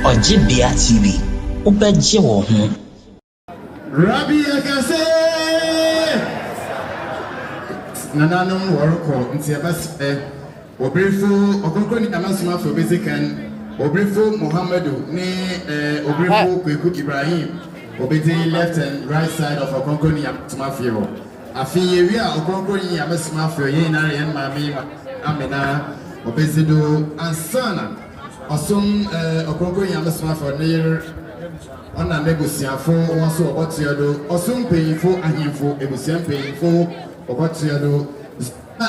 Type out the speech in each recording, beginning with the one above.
Ojibia TV, ubeje wo ho. Rabi akase. Nananum woroko nti abas obrefo okonkoni amasuma for basican obrefo Muhammadu ni obrefo Kweku Ibrahim obedi left and right side of okonkoni amasuma fio. Afi yewi a okonkoni amasuma fio yen na yen mami amena obezido ansana Osum okonkoni amasuma fio near Ona negotiafo wonso obotiado osum payifo ahimfo ebusiam payifo obotiado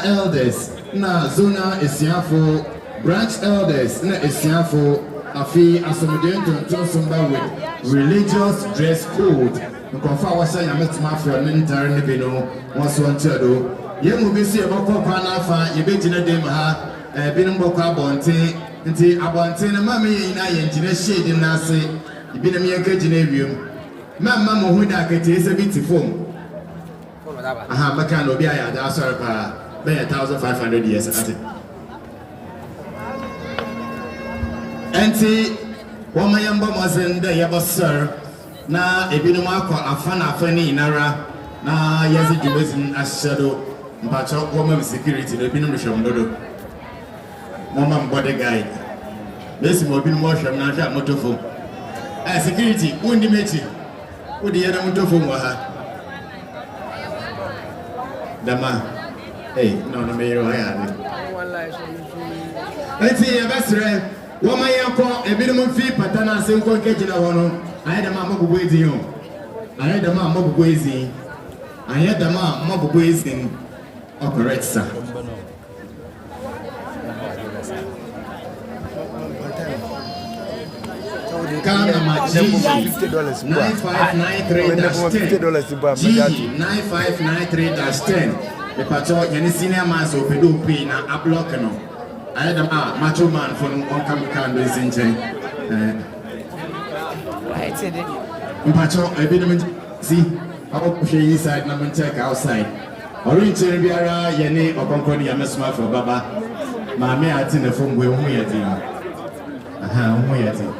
elders na zona esiafo branch elders na esiafo afi asomdien tonton with religious dress code nkonfa wasa yametuma afro nintare ne bino wonso ontiado yemu bisi ebokọ kwa na afa yebegina dem ha binom bokọ abonte nti abonte na mama yina yengina shade na ase Ibina mi yanka jina wiem. Mama mo hu da kete ese biti form. Aha maka no bi aya da sorry pa. Be 1500 years ati. Enti woma yamba mazenda yabasar na ebinu akwa afana afani inara na yazi dubezin ashado mpacho woma security no ebinu mhwemdodo. Mama mbode guide. Besi mo binu mo hwem na hwa motofo. Security, undi mechi. Udi yana mutofo mwaha. Dama. Hey, no meyo hayani. Eti yabasre, wama yanko ebiru mfi patana senko nkejina wono. Ayedama mabugwezi yo. Ayedama mabugwezi. Ayedama mabugwezi. Operate sir. $9593 $9593 the patrol any senior man so pedo pay na a block no I am macho man from on camera is in chain patrol I been see how push inside na check outside orange biara yene okonkoni yamesuma for baba maame ati na phone we hu yeti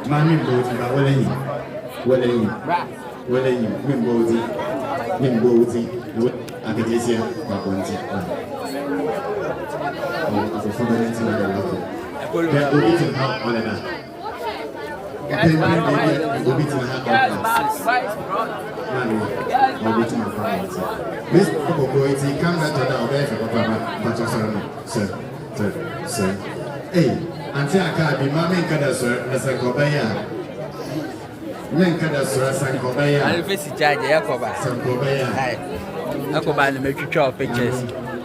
Mami mboti ba wale yi mimboti akajesia kwa konti afofundamenti na galako ya obitin ha olena obitin ha nani obitin ha konti Miss Okokoiti come back to the obefa papa patosano sir hey Anti akabi mama nkada so na sankobaya. Menkada so sankobaya. Alfesi charge yakoba. Sankobaya. Hai. Yakoba ni metwitwa pictures.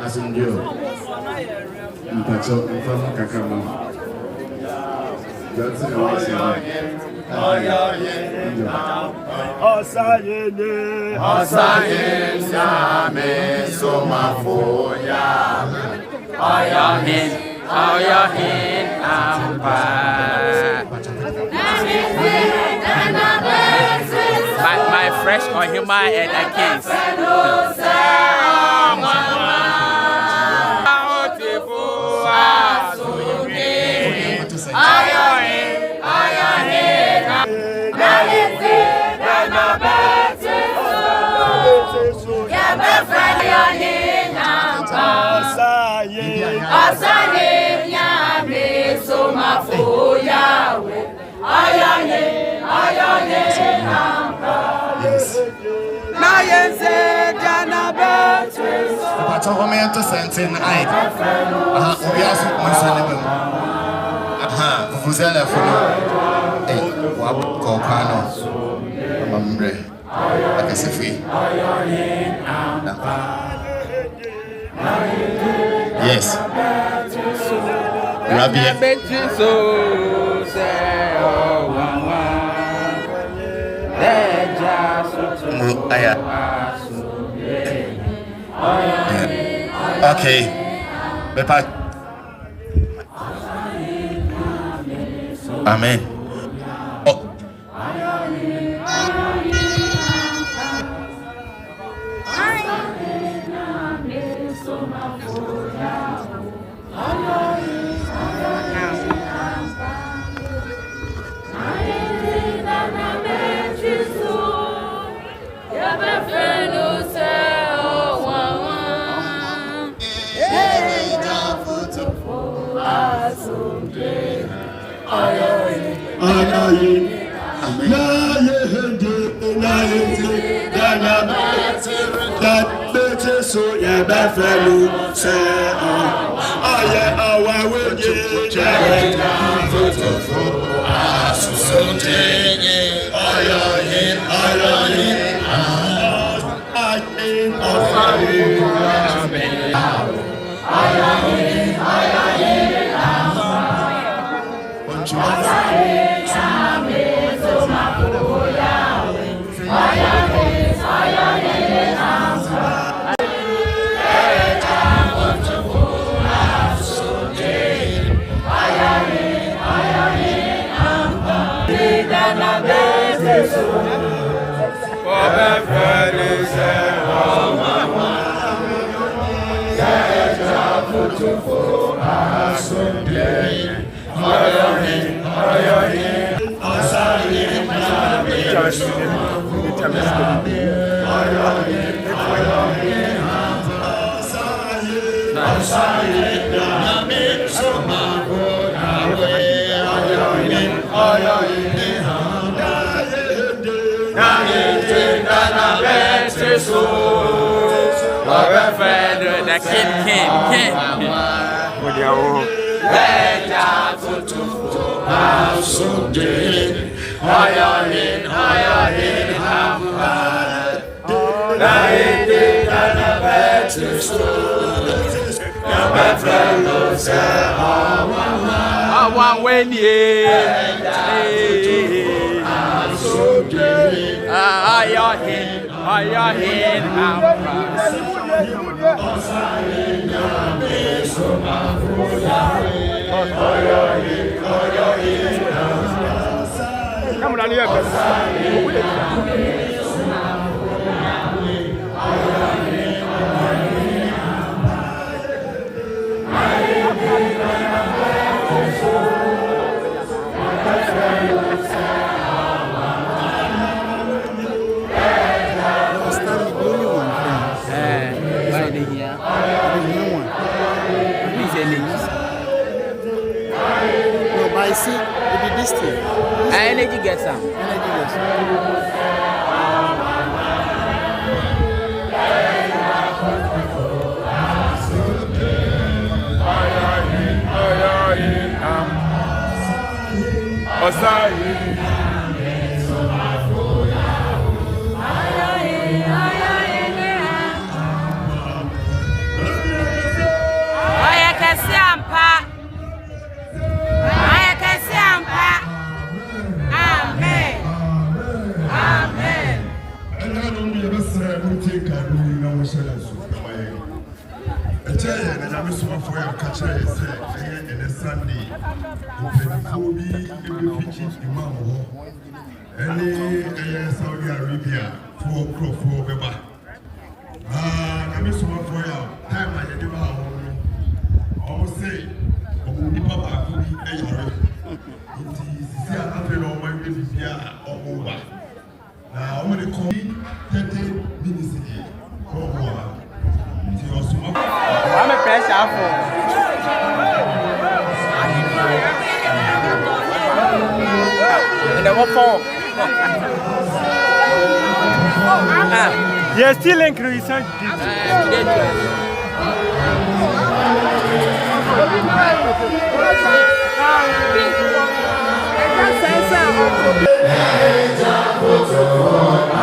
Asundio. Mpacho mfamu kakama. Johnson na wasi. Osayene same somafoya. Ayahin ampa. My fresh Ohima and a case. But over me to sentence, I we also consider Fuzela for Wab Copano, Mambre, like a Sefi. Yes, Rabbi. Okay. Amen. Oh. So yeah, that fellow say, oh yeah, oh I will get The king. With your come on here. I see it be this thing. Energy gets some. Saudi Arabia for Beba. I miss one for you. Time I did almost say, Papa could be a yard. It is after all my baby or over. Now, I'm going to call 30 minutes again. I'm a pressure for. And then what for? Yes, still increasing. Oh,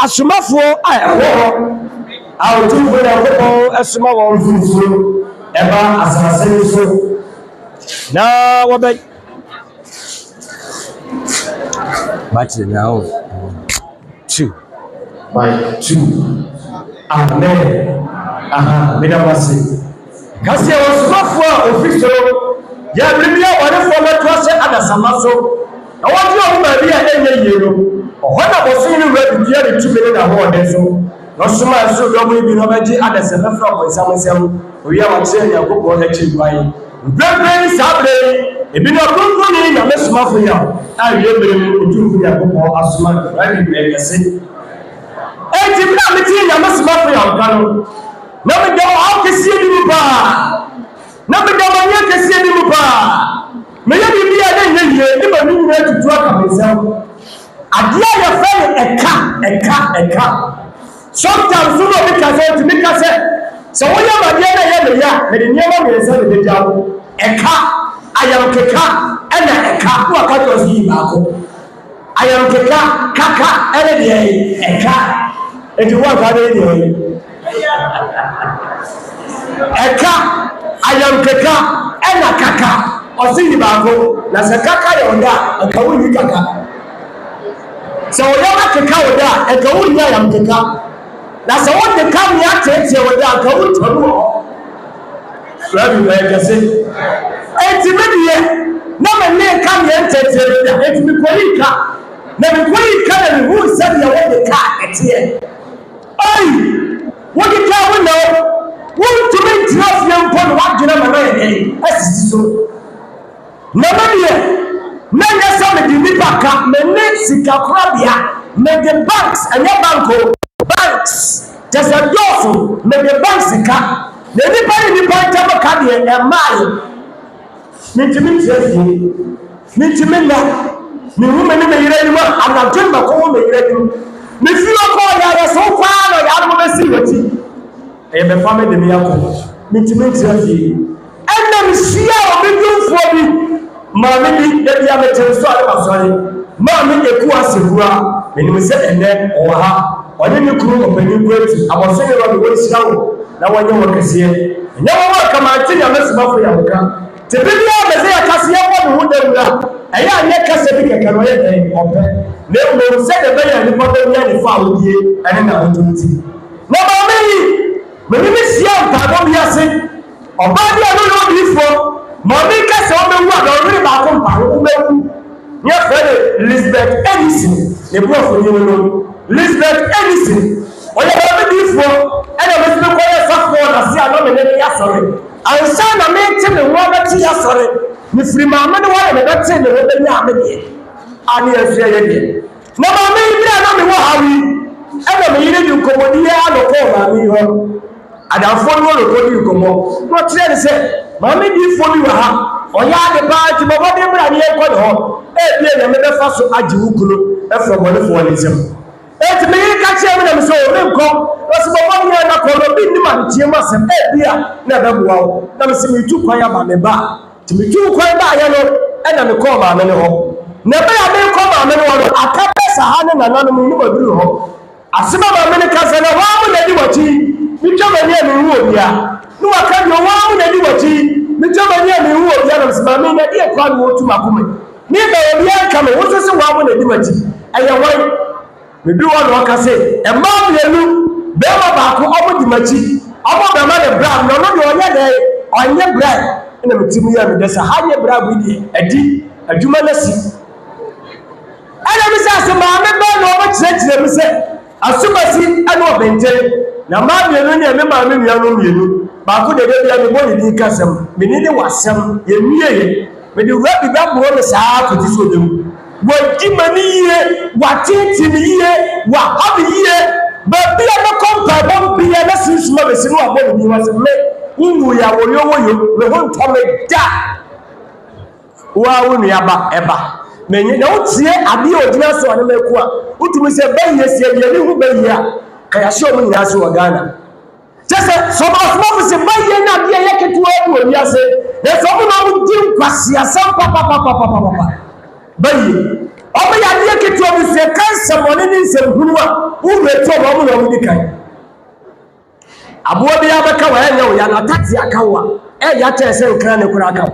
Asumafo I do when I go asuma won fufu eba asase so na wo be match now 2 by 2 amen aha me da wase kasi asumafo official ya bibia wore fo meto ase adasamaso na wodi o ba bia enye yero ohona bosu ni we bia de 2 million na ho de so no suma so do mo bi no beji adase na fra ko isamusem owi a wa che ya gogo na chi bai Brethren, Sabre, if you not good in your best mouth for you, I will do your book as much as I can say. And if not, I must mouth for you. Never go out to see you, pa. Never go out to see you, pa. May you be a year, never knew where to drop myself. I dare your friend a car. Sometimes you know because to make us say. So when you are there, the never is the job. A car, I am Keka, and a car who are cut was he, Marco. I am Keka, Kaka, and a car. And you want to a car, I am Keka, and a Kaka, or see Marco, that's a Kaka on that, a Kawuni Kaka. So you are Keka with that, a Kawuni, I am Keka. That's what the camera takes you with that Kawuni to everywhere you say. Eti media, no man may come here and take it. Eti me kwalika, na me kwalika na me who said you want the car at here. Oi, what the car we know? Want to make trust young pon what you know my name. As so. Na media, na nyasa me di nipa ka, me ne sika krabia, me the banks and your banko banks. Just a dofu, me the banks sika. The nipa tama ka de e mai. Mitimi na ni woman me yire ni ma anadwen ba ko me yire ni me fi ko ya so fa no ya mo be si wati e be fa me de me yakọ mitimi tiafi ena mi sia o be dunfo bi ma me bi de bia me tenso ale ba sori ma me eku asegura me ni se ene o ha onye ni kuru ko pani kweti aboso ni ro be sia wo na wonye wo kese nya wo kama ti ya mesima fo ya woka Tebia beze ya kasi ya kwa muda aya anye kase bi keke no ye den ope na mo se de be ya ni ko be ya ni fa odie ene na otunti na ba me ni sia ntado bi ase oba dia no bi fo mo bi kase o be wu ado ri ba ko mpa o be wu ye fere Elizabeth Edison e bro ni no Elizabeth Edison o ye ba bi fo ene mo se ko ye fa fo na si ano me ne ya sori ansa na me te me wo beti ya sore ni firi ma me ne wo me beti me wo be nya me de ani afia ye de na ma me bi na me wo hawi e na me yire di nkomodi ya no ko ma mi ho adafo no lo ko di nkomo no tire ni se ma me di fo bi wa ha o ya de ba ti mo bo de bra ni e ko de ho e bi na me be fa so agi wukulo e fo mo ne fo ni sem e ti me ka che me na me so o me nko o si bo bo ni na ko lo bi ni ma ni tie ma sem e bi a na be bua o na me se me tu kwan ya ba me ba ti me tu kwan ba ya no e na me ko ma me ne ho na be ya me ko ma me ne ho aka be sa ha ne na na no ni ma bi ho asema ma me ne ka se na wa mu na di wati mi twa ma ni e mi hu obi a no wa ka no wa mu na di wati mi twa ma ni e mi hu obi a na se ma me na di e kwa no tu ma kuma ni ba obi an ka me wo so se wa mu na di wati aye won me bi wo no ka se e ma bienu be ma ba ko obo di machi obo be ma de bra no no de onye de onye bra ina mitimi ya me de sa hanye bra bu di adi aduma na si ana mi sa so ma me ba no obo kire mi se asumasi ana obente na ma bienu ne me ma me nua no mienu ba ko de bia me bo ni kasam me ni de wasam ye mieye me de wa bi ba bo me sa ko ti so dem wadi mani yie watiti ni yie wa abi yie ba bia no kompa bom bia na sinsuma be sinu abo ni wa se me unu ya wo yo me ho ntome da wa unu ya ba eba menye na utie abi odina so ane meku a utumi se baye sie ye ni hu baye a kaya sho mu nyina so wa Ghana tese so ba so se baye na bia yake tuwa bu oni ase na so mu na mu di kwasi asam pa bayi omo ya de ketu obi se kansa moni ni nsem hunu a wo reto omo na omo dikan abo bi abaka wa enya wo ya na taxi akawa e ya tese nkran ne kura akawa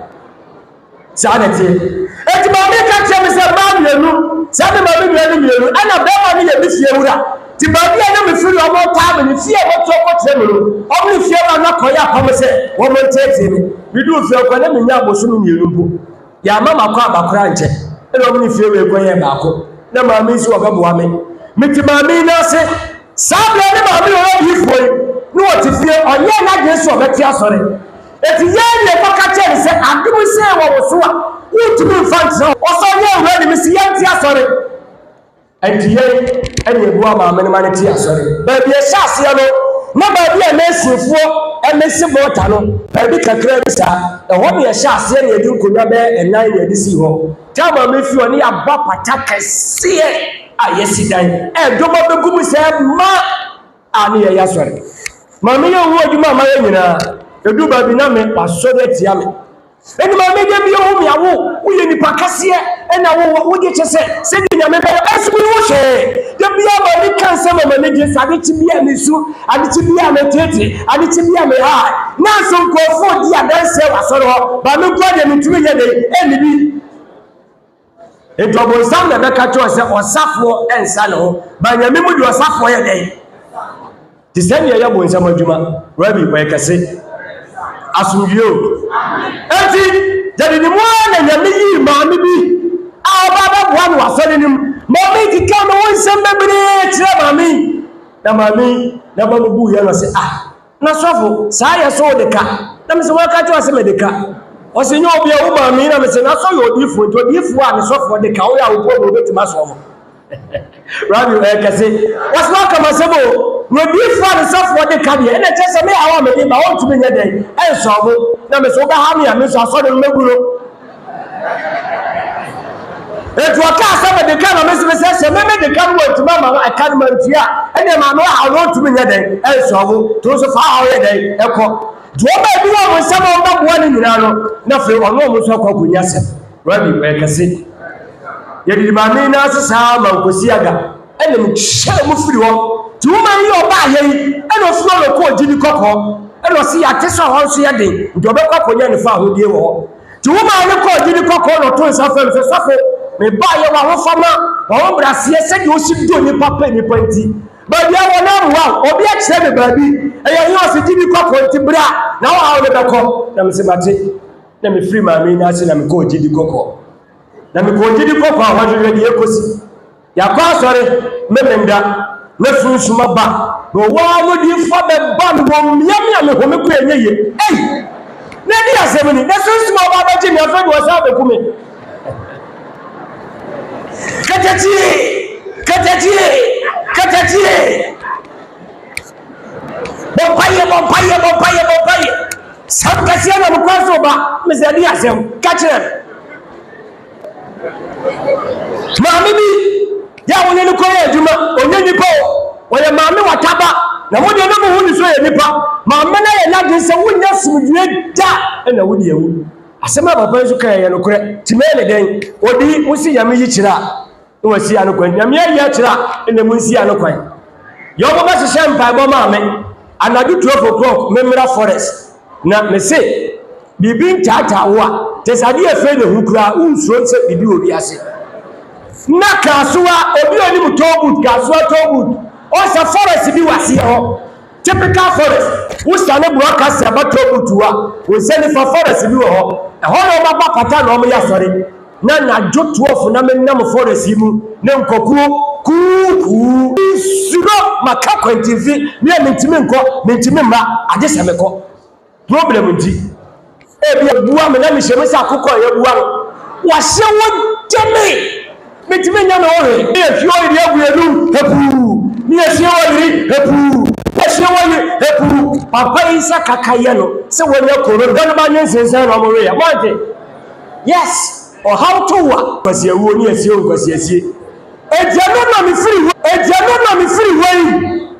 sanete eti ma me ka che me se ba mienu se me ma mienu ana be ma ni ye bi fie wura ti ba bi na me firi omo ta me ni fie mo to ko tre me no omo ni fie ba na ko ya pa me se wo mo tete me bi du fie ko na me nya abosu mienu bo ya mama kwa abakora nche elo mni fie we kwen ye baako na maami nso ogaboa me miti maami na se sabre ne maami o yi foi no oti fie onye na je so beti asore eti ye ne baka che se ontimi infant no oso ye wura ni misi yanti asore entiye ene ebuwa maame ne mane ti asore ba bi ehase ya no na ba bi emesinfo emesi bota no ba bi kakra bi sa eho ne ehase ya ne edi nkonwa be enan ne edi si ho tama me fi oni aba pata kese ayesi dan domo begum se ma ani ya asore maame ye wo adwuma ma ye nyina edu ba bi na me asore tia me eni maame de bi wo miawo wo ye nipa kase ena wo de chese se di nyame be esu bi wo hye de bi aba ni kanse mama ne de sade ti bi a nesu ade ti bi a metete ade ti bi a me ha na so nkofo di adanse wasore ho ba me kwa de mitumi ye de eni bi edobo sam na be ka cho se osafo ensa no ba nyame mu di osafo ye de ti se ne ya bo nsam adwuma rabi kwa kase asumdie enti jadi ni mo na nyame yi maame bi a baba bua no wasore nim maame kika no wonsem bebre tire maame na babu ya no se na sofo saa ya so de ka na me se waka to ase me de ka o se nyo obi a wo maame na me se na so yo odifo to odifo a ne sofo de ka wo ya wo bo betima so mo rabi kase waswa kama sebo no different for the career and just me awa me ba won tumi nya den e so bo na me so ba ha me ya me so aso de meguro e to aka asa me de ka na me se me de ka wo tuma ma I can man tia e de ma no ha won tumi nya den e so bo to so fa ha wo den e ko do ba bi wo se mo ba bo ni nyina no na fe ono mo so kwa kunya se rabi we kase ye di ma me na sa ma ko si aga e le mo hye mo firi wo Tuma yi oba ayi eno furo lo ko jini kokko eno si ateso ho so ye den nti obekwa konya ne fa hodie wo tuma ne ko jini kokko no to nsa fa se safo me ba ye wa ho fama wa ho brase se de o si do ni papa ni panti ba bia wo na wa obi a kire me ba bi e ye yo si jini kokko nti bra na wa ha le beko na me se mate na me free ma me na se na me ko jini kokko na me ko jini kokko a ho de ye kosi ya kwa sore me menda na sunshuma ba no wa no di fa be ba no miamia me ho me ku enye na di asem ni na sunshuma ba ba ji me afa do sa be ku me katati bo paye sam kasia na mu kwaso ba me se di asem ka kire maami bi ya woni ni ko ye djuma onye nipa o ye maame wataba na wodi no mu huni so ye nipa maame na ye lade se wonya sumdue da na wodi ewu asema papa so kan ye no kore timele den odi musi yame yi kira no wasi anokwan yame ya kira na musi anokwan yo bo ba se mpa bo maame anadu 12 o'clock memra forest na me se bibi ntata wo a tesade efe ne hukura unsuo se bibi obi ase na kasuwa obi oni mu tobut kasuwa tobut o sa forest bi wase ho typical forest wo sa ne broadcast about tobut wa wo se ne forest bi wo ho e ho no baba pata no mo ya sori na jo 12 na menam forest mu ne nkoku kuku suro maka kwantivi ne mentimi nko mentimi mba ade se meko problem ndi ebi buwa me na mi sheme sa akokọ ye buwa wa hye wo teme metime nya na ore e fi o iri aguelu hepu ni esi o iri hepu esi o iri hepu papa isa kakaye no se wonya koro dan ba nyen sensen no mo ya wante yes or how to wa kwasi awu ni esi o kwasi esi ejano na mi free way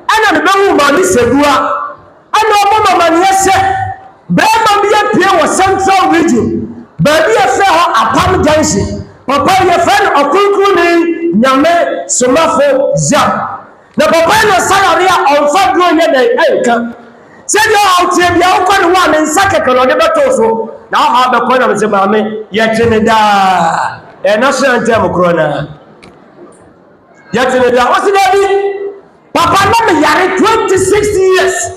ana me bewu ma ni sedua ana omo mama ni ese Brema biya pie wo Central Region. Baby efe ho Apam Junction. Papa ye friend okunkun ni nyame somafo zam. Na papa no salary a onfa duro nye dey enka. Se dey outie bia wo kwani wa ne nsakeke no de beto so. Na ha be ko na me se maame ye tene da. National anthem corona. Ye tene da. O se dey papa no me yare 26 years.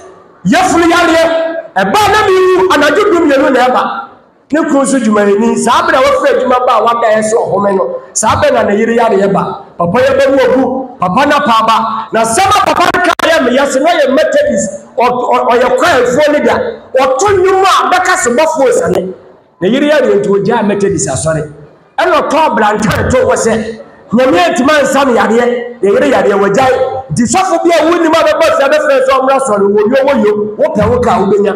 Ye fulu yare eba na biwu anadudum yenu na eba ne kronso djumani saabra wo fra djuma ba wa da yeso home no saabra na yiri yare yeba papa ye ba wogu papa na pa ba na sama papa ka ya me yase na ye methodist o ye kwaefo ne da o to nyuma beka se bofo sane na yiri yare nti o ja methodist asore eno to brantan to wo se nyame antima nsam yade yere yade wajai di sofo bia wuni ma be boss be fe so mra sori wo yo wo pe wo ka wo benya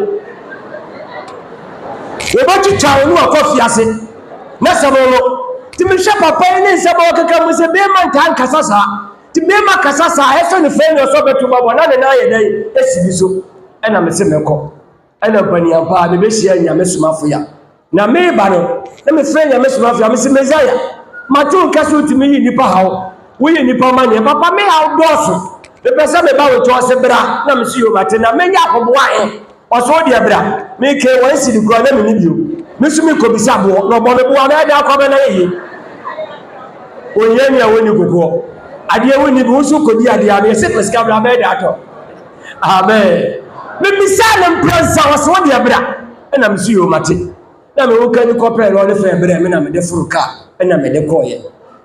wo ba chi chawo nu akofi ase na sabolo ti me hwe papa ni nsaba wo kaka mu se be man kan kasasa ti be ma kasasa eso ni fe ni so betu babo na na ye dai esibi so ena me se meko ena bani ampa me be hia nyame somafo ya na me ba no na me fe nyame somafo ya me se mezaya matu kaso ti me yi nipa hawo wo yi nipa ma ne papa me hawo doso be pesa me ba wo to se bra na me si yo mate na me nya akoboa oso de bra me ke wan si di kro na me ni bio me su me ko bisa bo no bo me bo na da ko be na yi onyanya woni gogo ade woni bi so ko di ade ade se peska bra be da to amen me bisa na mpransa oso de bra na me si yo mate na me wo kan ko pe ro le fe bra me na me de furuka na me de koye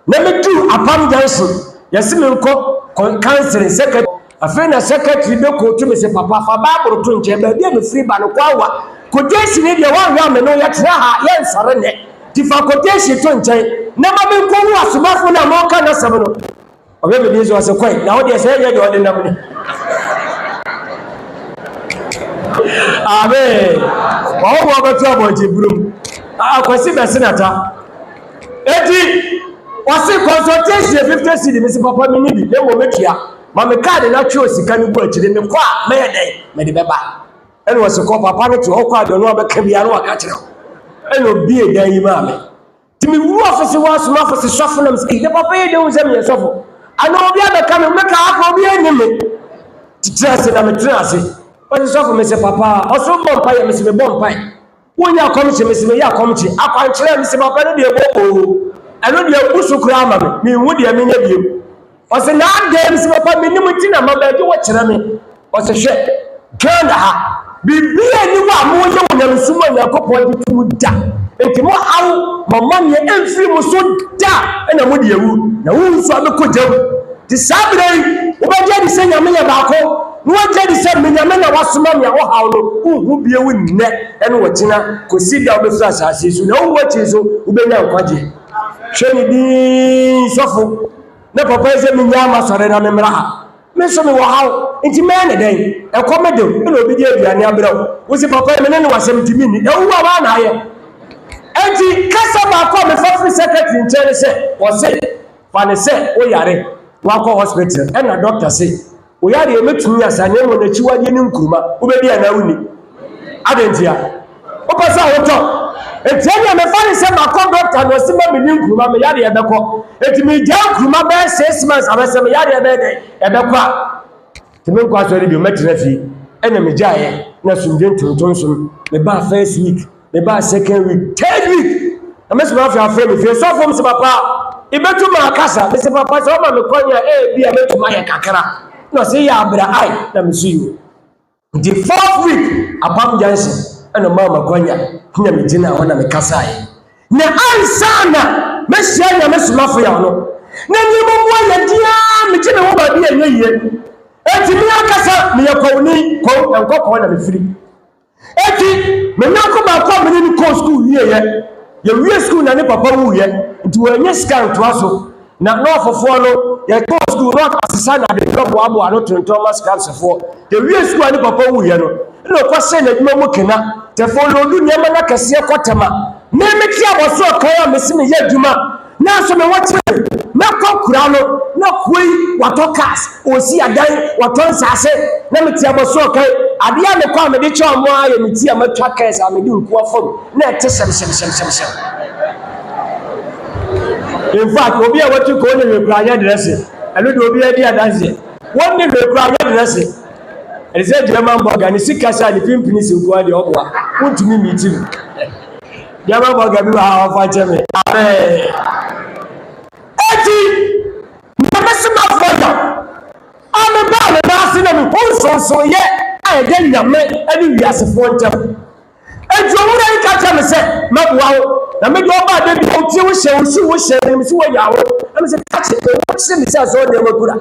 na me tu apam janso yesi me nko council secretary afena secretary be ko tu me se papa fa bible to nche ba dia me free ba no kwawa quotation ni de wan ya me no ya tra ha ya nsare ne ti fa quotation to nche na ma me ko wu asomafo na mo ka na sabo no obe me bi so se kwai na wo de se ye de o de na me amen o bo to aboji brum akwasi be senata eti wasi consultation 50 cedi me se papa me ni bi le wo metua ma me card na twa sika ni bu akire me kwa me ye den me de beba ene wasi ko papa no to okwa do no obeka bia no aka kire ene obi e dan yi ma me ti me wu office wa so ma office sofo na mski de papa ye de wo ze me sofo ana obi abeka me ka afọ obi eni me titrase na me trase wasi sofo me se papa oso bompa ye me se me bompa wonya komche me se me ya komche akwa nkire me se papa no de ebo eno de busu kura ma me hu de me nya biem ose na games papa me nimu ti na ma ba de wo kire me ose hwe Ghana ha bibia ni wa mo ye wo nyam suma yakopon de tu da enti mo hawo mama ne emfiri mo so da na mo de ewu na wo so abeko jam ti sabre wo ba je di se nyame ya ba ko no je di se me nyame na wasoma me wo hawo no hu bia wo nne eno wo tina ko si da wo be so asase so na wo chi so wo be nya nkwaje hwe ni di sofo na papa ese mi nyama sore na memra ha me so me wo hawo enti me ne den e komedo na obi di aduane abrawo wo si papa me ne wasem timi ni e wo ba na aye enti kasa ba ko me fa free secretary nche se wo se fa ne se wo yare wa ko hospital e na doctor se wo yare e metumi asane mo na chiwade ni nkuruma wo be dia na wuni adentia wo pasa wo to etianya me fa ne se ma ko doctor no se ma me ni nkuruma me yare e be ko eti me ja nkuruma be 6 months abese me yare e be de e be ko timi kwa so ri bi metra fi ena me jaye na sunje tonton so me ba first week me ba second week third week ameso ma fi afre me fi so fom se papa ibetu ma kasa me se papa so ma me konya e bia metu ma ye kakra no se ya abra ai na me su you the fourth week apam jansi ena mama konya nya me jina wana me kasa ai na ansana me sia nya me sumafo ya no na ni mo mo ya dia me jina wo ba bia ye eti mi akasa me yakoni ko enkoko na me firi eti me nako ba ko me ni ko school ye wie school na ne papa wu ye nti wo nye scan to aso na no afofo no ye ko school no asesa na de drop abo ano tonton mas scams fo ye wie school na papa wu ye no no ko se na dwuma mu kena te fo lo du nyama na kase kotema me ti aboso kan me si me ye dwuma na so me wache me ko kura no na koi watokas osi adan watonsase na me ti aboso kan adia me kwa me de cho mo aye me ti amatwa kas a me di nku afom na ete sem in fact obi a watu ko ne me kura nya dress alo de obi a di adanse won ne me kura nya dress eze German burger ni sikasa ni pimpini sinko ade obwa wontumi meeting German burger bi wa afa cheme amen eti mabesima foya ame ba me ba se na me honso ye ayede nyame ani wiasefo ntem eti owura ni ka cheme se mabuwa na me do ba de bi o ti wo hye me si wo yawo na me se ka che wo se me se so de makura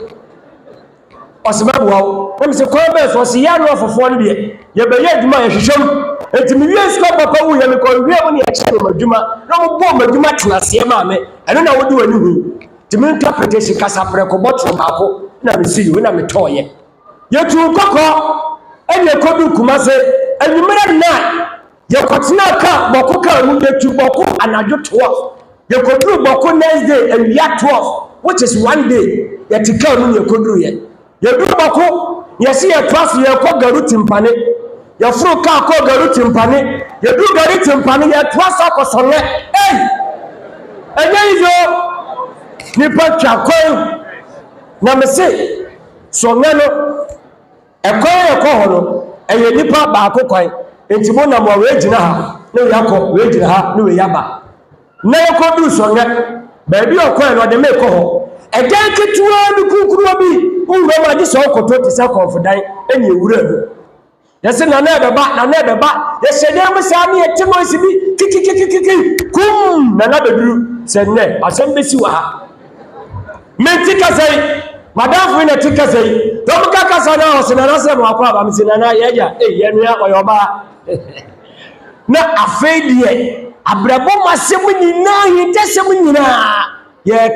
Osemabuao, when Mr. Corbett was a young for 4 years, you be yet my show. It's a million scope of power, and because we have only a channel of Juma, no more Juma to us, Yamame. I don't know what do anything. To me, interpretation Casapreco, bottom apple, now we see you when I'm a toy. Yet you cocoa, and your Kodu Kumase, and you made a night. Your Kotinaka, Bokuka, and you to Boku, and I do 12. Your Kodu Boku next day, and we are 12, which is 1 day. Yet to come in your Kodu yet. You do Boku, you see a trust your Kogaru Timpane. Your fruit car called Garu Timpane. You do Garu Timpane, you trust up or so. Hey! And there is your Nipa Coin. Number 6. So, Nano, a coin, a coholo, and your Nipa Bako coin. And Timona more Regina, no Yako, Regina, no Yaba. Never could do so yet. Baby or coin or the make coho. A day to the Kukubi, who remember this all control to sell for dying, and you would. Yes, and another bat. Yes, said, there was a Timothy, kiki, kum, another drew, said Ned, I send this you are. Mentica say, Madame Winner Tica say, don't take us on us and another problems in an aya, Yania or your bar. Not afraid yet. A bravo must say when you know you test when you know. Yeah,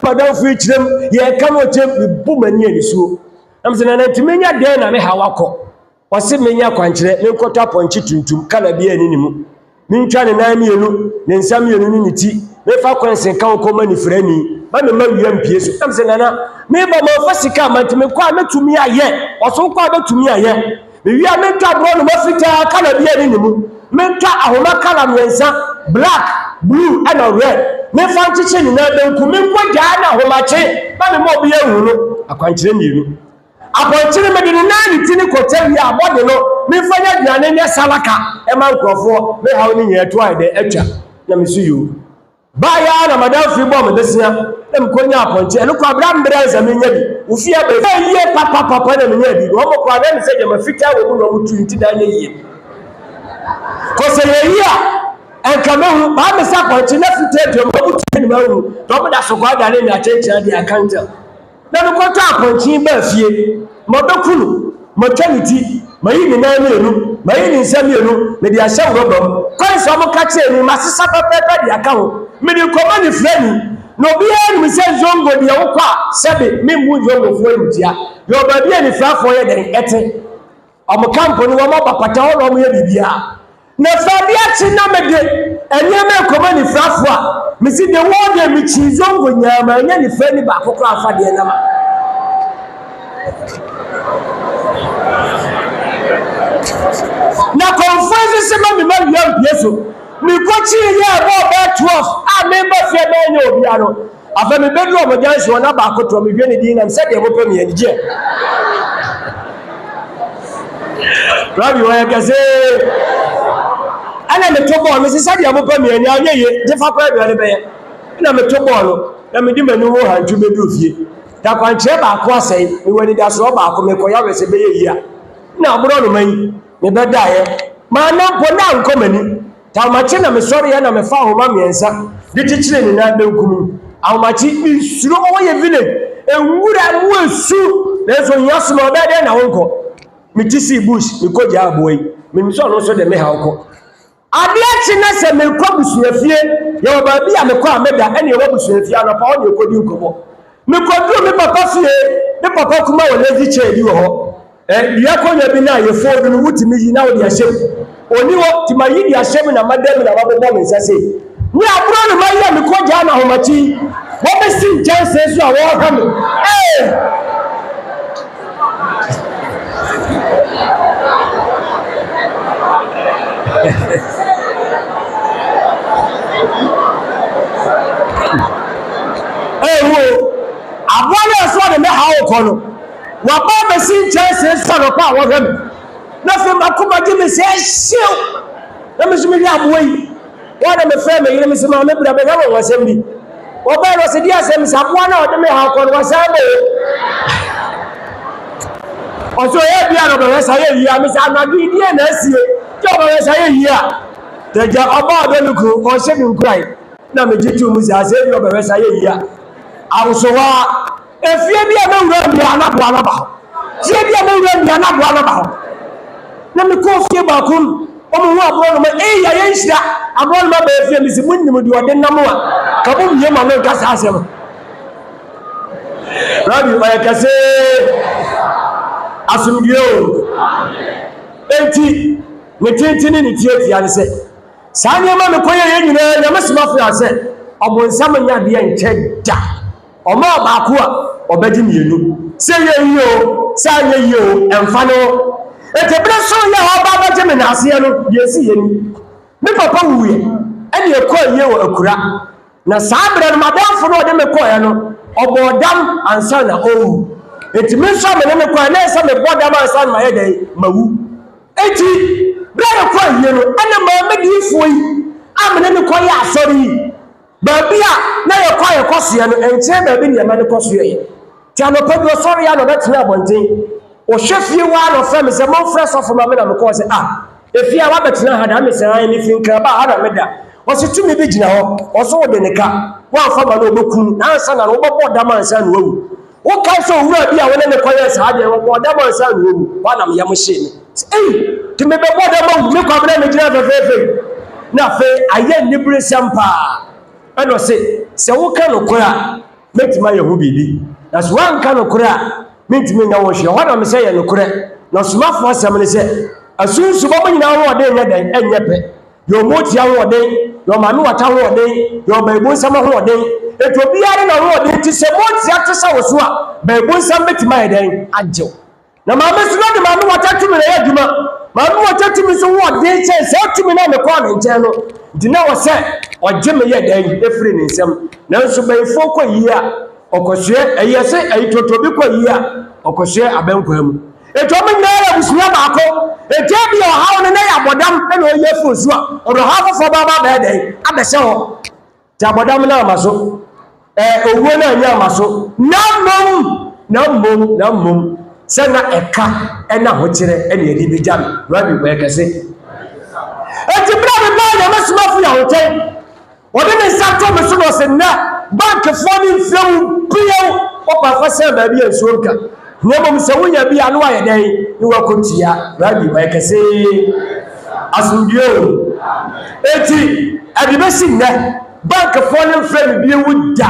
Madame Fitch them, yeah, come on, with boom and near so. I'm saying, to me, I dare not how I call. Wasi menya kwankyere ne nkota ponchi tuntum kala bia ni nimu mincha ne nan mienu ne nsam mienu ni niti me fa kwansen kan ko mani frani ba me ma wiam pie so am se nana me ba ma fa sika mantime kwa metumi aye oso kwa betumi aye me wia me twa bro no mafita kala bia ni nimu me twa ahoma kala myensa black blue and red me fa nchiche ni na danku me nkwa ja na ahomache ba me mo bia hu no akwankyere nienu Aponchire medini nani tini kote ya abode no mifanya dwane nya salaka e man krofo me hawo ni yeto ai de etwa na misu yu ba ya na madam fi bom de sia e mkonya aponchire no kwa abram breza me nya bi ufia be ye papa na me nya bi wo mo kwa be me se je mafita wo mu no mutu nti da nya yie ko se ye ya en kamehu ba me sa aponchire na fita de mo mutu ni ma hu to mo da so kwa dwane ni acheche de akanta na no kwata aponchi ba fie mo dokunu mo twaniti mayi ni na mienu mayi ni nsam mienu me dia hye wrobam kwan so mo ka che ni masesa pepepe dia ka ho me di koma ni frani no bia ni se zongo dia wo kwa sebe me mu zongo fo ntia yo ba bia ni frafo ye den ete o mo kampo ni wo mo bapata ho no mo ye bibia na fa bia chi na me de enye me koma ni frafo a me si de wo de mi chi zongo nyama enye ni frani ba kokko afa de na ma na conference se ma mi ma wiam pieso mi ko chi ye abo ba 12 a me ba fie ba nya obia no afa me bedu o mo janso na ba koto mi hwe ne din na se de mo pam ye nje Rabi wa yakase ana me to ball me se de mo pam ye nya ye je fa kwa aduane be ye na me to ball na me di manu ho hantu bedu fie da kwanche ba ko asai mi wani da so ba ko me ko ya we se be ye yi a na bro no man me beda ye ma na po na nkomani ta machi na me sori ya na me fa homa miensa de tichire ni na benkumi awmachi bi suro o ye village enwura mu esu na so yaso na obede na wonko mi tisi bush mi ko ja aboyi mi so no so de me ha wonko ade achi na se me ko busuafie ye oba bi a me ko ameda ene ye busuafie na pa o ne ko di nkobo me ko du me papa fie de papa kuma wo lezi che di wo ho dia konya bi na ye fo no wutimi yi na wo dia hyem oni wo ti mayi dia hyem na madam na babo me nsase ni abro no mayi me ko ja na homachi wo be sin chance so a wo ha me wo abona so de me ha wo kono wa ba be sin chance so no pa wo hwem na fe makoma gi me se hyew na me sumi ya boyi wa na me fe me yire me se ma me bra be ga wo wasem bi wo ba ro se dia se me sa boa na o de me ha ko no wasem be o so ye bia no be sa ye yi a me sa na gi die na asie jo be sa ye yi a de ja oba be nuku o se bi nkurai na me jitu mu sa se bi o be sa ye yi a awuso wa efie bia na wura bia na bo alaba tie bia me wura ndia na boa na ba ho na me ko fie ba ko omo hu abro no ma ya yenhira abro no ma ba fie mi si munnim di ode nam a ka bo miye ma no ka sa asem Rabbi oya kase asumdio enti me tintini ni tie tia ne se saa nyama me koye ye nyina nyama simafo ya se obonsam nya de enche da omo ba ko a obedi mienu se ye yo sa ye yo emfa no etebre so ye ho ba ba je me na ase no de si ye ni me papa wuye ene e ko ye wo akura na saa bre no madamfo no de me ko ye no obodam ansa na owu eti me so me ne ko na esa me bodam ansa na ye dai mawu eti bre ko ye no ene ma me di fo yi amene ne ko ye asori ba bia na ye ko so ye no enche ba bi ne ma ne ko so ye ti ano pe do sori ya no betina abonten o hwefie wa no fra me se mo fra so fo ma me na me ko se efia wa betina ha da me se an ni fin kan ba ha da me da o se tumi bi gina ho o so de ne ka wa fa ma no obekun na ansa na no bobo da man sa no wu wo ka so wura bia wo ne ko ye sa de wo bobo da man sa no wu wa na me ya mo hye ni ti me be bobo da ma me ko abra me gina fe na fe aye ni bre sampa ano se wo ka no kora metima ye ho bibi na so wan ka no kora mentimi nya wo hye ho na me se ye no kora na somafo asem ne se asunsu bo nyina wo de nya dan enye pe yo motia wo de yo manu wata wo de yo baibu nsam ho de eto biare na wo de ti se motia to sa wo so a baibu nsam metima ye dan agjew na ma me so de manu wata tumi na ye djuma manu wata tumi so wo de che se tumi na me ko na nche no dina wo se ogye me ye dan efiri ne nsam na nso baifo ko yi a okosue eyese ayitotobi ko yi a okosue abenkwa mu eto me na ya busuya baako eto bi o hawo ne na ya bodam na oye fosu a oro hawo fo baba ba den abese ho ta bodam na amaso owuo na anya amaso na mom se na eka na ho kire ene edi bi jam rabi bo ekase eti bra be ba na masmafu ya hotel ode ne sato me so no se na bank fo ni mfewu biyo o pa fa se ba bi ensuonka nyemo se wonya bi anu aye den ni wakotia rabi bo ekase asumdio eti adibesi ne bank fo ni mfewu bi ewu da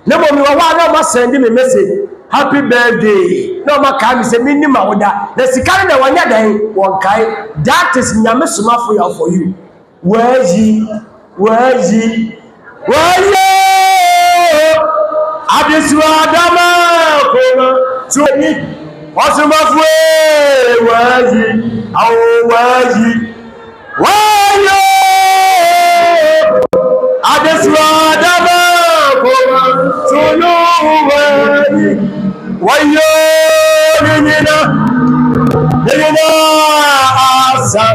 nemo mi wa na ma send me message happy birthday no maka mi se minni ma woda na sikari na wanya dan won kai that is nyame somafo ya for you waji adesu adama koma tuni osomafo waji adesu adama koma tunu wayo nina asa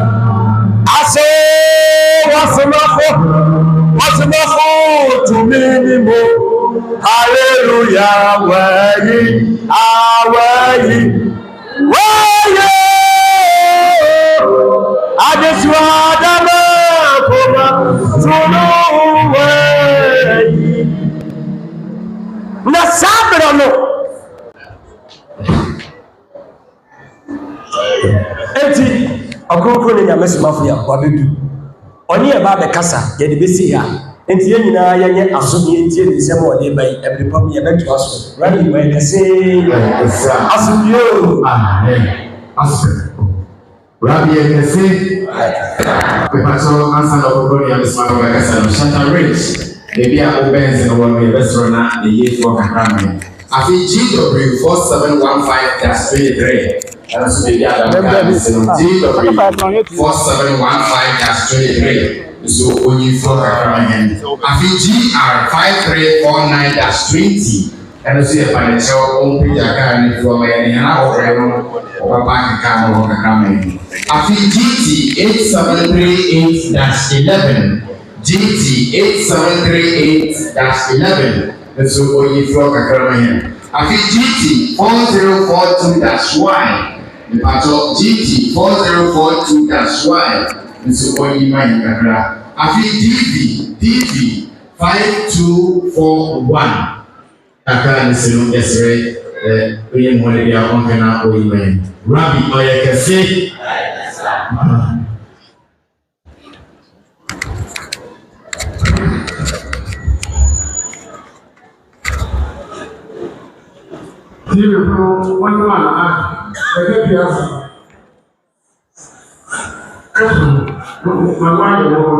wasmafo to minimo hallelujah wayi wayo adesu adama koma tunu wayi na sabra no eti akoko ne nyame somafo ya wabedu oni e ba be kasa ye de besi ha enti ye nyina ye nye aso ye enti ne sem ode bai every pam ye beto aso rani bai kase aso yo amen aso rabi ye kase pe paso ansa na akoko ne nyame somafo ya kasa no shata rich ebi a obenze no won me restaurant na ye for kakrame afi GW 4715-23 and so the other GW 4715-23 so only for again afi GR 5349-20 and so the financial on page account for my na order o bank account kakrame afi GT 8738-11 GT 8738-11 so only for kakrame afi GT 4042-1 the patrol GT 4042-1 so only my kakra afi DV 5241 kakra nisino esre oye mwole bia onkena oyimen. Rabbi oye kese. Timu pro wana ebe biasa. Kamu mawani wo.